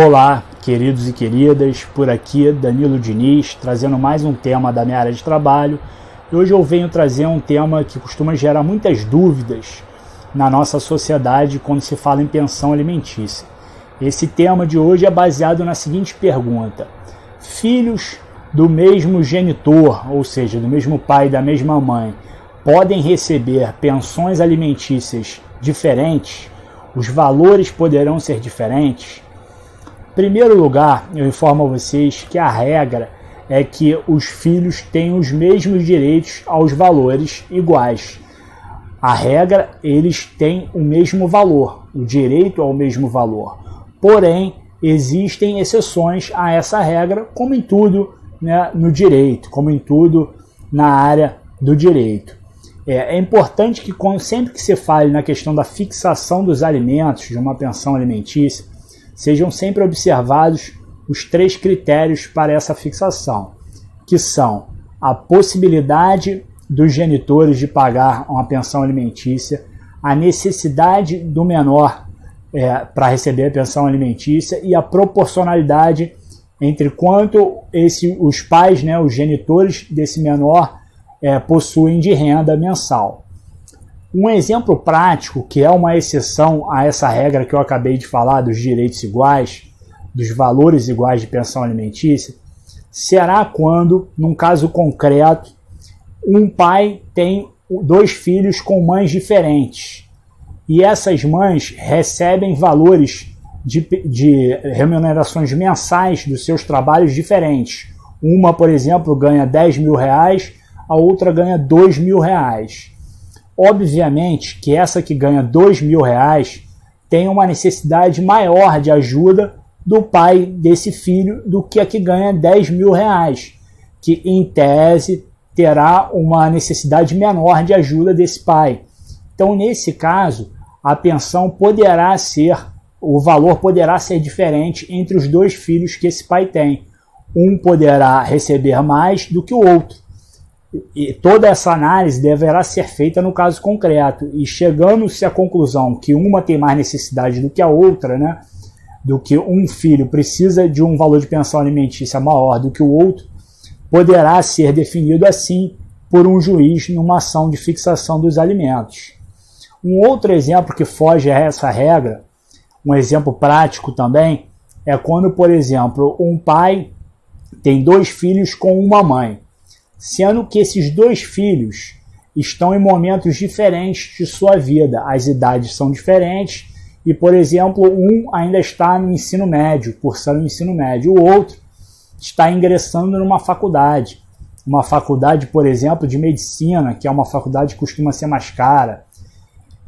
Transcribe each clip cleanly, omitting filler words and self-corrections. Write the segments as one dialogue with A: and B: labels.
A: Olá, queridos e queridas, por aqui Danilo Diniz, trazendo mais um tema da minha área de trabalho. E hoje eu venho trazer um tema que costuma gerar muitas dúvidas na nossa sociedade quando se fala em pensão alimentícia. Esse tema de hoje é baseado na seguinte pergunta: filhos do mesmo genitor, ou seja, do mesmo pai e da mesma mãe, podem receber pensões alimentícias diferentes? Os valores poderão ser diferentes? Em primeiro lugar, eu informo a vocês que a regra é que os filhos têm os mesmos direitos aos valores iguais. A regra, eles têm o mesmo valor, o direito ao mesmo valor. Porém, existem exceções a essa regra, como em tudo, né, no direito, como em tudo na área do direito. É importante que sempre que se fale na questão da fixação dos alimentos de uma pensão alimentícia, sejam sempre observados os 3 critérios para essa fixação, que são a possibilidade dos genitores de pagar uma pensão alimentícia, a necessidade do menor para receber a pensão alimentícia e a proporcionalidade entre quanto os pais, né, os genitores desse menor possuem de renda mensal. Um exemplo prático, que é uma exceção a essa regra que eu acabei de falar, dos direitos iguais, dos valores iguais de pensão alimentícia, será quando, num caso concreto, um pai tem 2 filhos com mães diferentes e essas mães recebem valores de remunerações mensais dos seus trabalhos diferentes. Uma, por exemplo, ganha R$10.000, a outra ganha R$2.000. Obviamente que essa que ganha R$2.000 tem uma necessidade maior de ajuda do pai desse filho do que a que ganha R$10.000, que em tese terá uma necessidade menor de ajuda desse pai. Então, nesse caso, a pensão poderá ser, o valor poderá ser diferente entre os 2 filhos que esse pai tem. Um poderá receber mais do que o outro. E toda essa análise deverá ser feita no caso concreto, e chegando-se à conclusão que uma tem mais necessidade do que a outra, né, do que um filho precisa de um valor de pensão alimentícia maior do que o outro, poderá ser definido assim por um juiz numa ação de fixação dos alimentos. Um outro exemplo que foge a essa regra, um exemplo prático também, é quando, por exemplo, um pai tem 2 filhos com uma mãe, sendo que esses 2 filhos estão em momentos diferentes de sua vida. As idades são diferentes e, por exemplo, um ainda está no ensino médio, cursando o ensino médio, o outro está ingressando numa faculdade. Uma faculdade, por exemplo, de medicina, que é uma faculdade que costuma ser mais cara.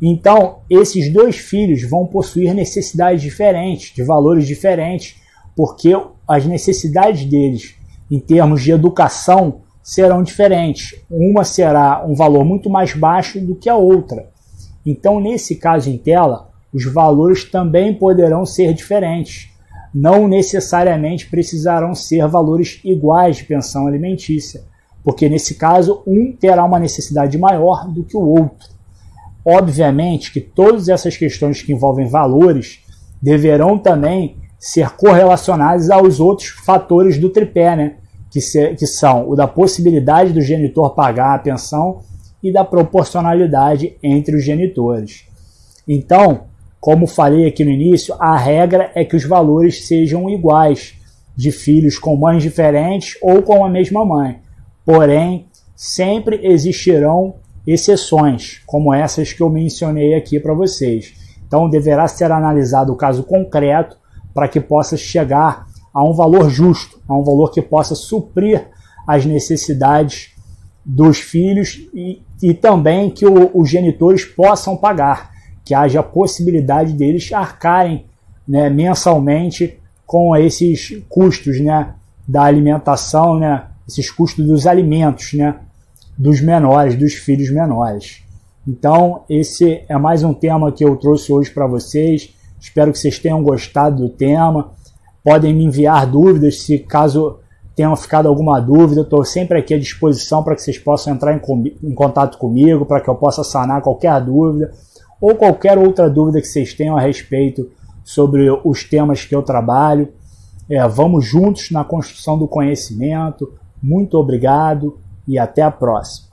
A: Então, esses 2 filhos vão possuir necessidades diferentes, de valores diferentes, porque as necessidades deles, em termos de educação, serão diferentes. Uma será um valor muito mais baixo do que a outra. Então, nesse caso em tela, os valores também poderão ser diferentes. Não necessariamente precisarão ser valores iguais de pensão alimentícia, porque nesse caso um terá uma necessidade maior do que o outro. Obviamente que todas essas questões que envolvem valores deverão também ser correlacionadas aos outros fatores do tripé, né? Que são o da possibilidade do genitor pagar a pensão e da proporcionalidade entre os genitores. Então, como falei aqui no início, a regra é que os valores sejam iguais, de filhos com mães diferentes ou com a mesma mãe. Porém, sempre existirão exceções, como essas que eu mencionei aqui para vocês. Então, deverá ser analisado o caso concreto para que possa chegar a um valor justo, a um valor que possa suprir as necessidades dos filhos e também que os genitores possam pagar, que haja a possibilidade deles arcarem, né, mensalmente com esses custos, né, da alimentação, né, esses custos dos alimentos, né, dos menores, dos filhos menores. Então, esse é mais um tema que eu trouxe hoje para vocês. Espero que vocês tenham gostado do tema. Podem me enviar dúvidas, se caso tenham ficado alguma dúvida, eu estou sempre aqui à disposição para que vocês possam entrar em contato comigo, para que eu possa sanar qualquer dúvida, ou qualquer outra dúvida que vocês tenham a respeito sobre os temas que eu trabalho. Vamos juntos na construção do conhecimento. Muito obrigado e até a próxima.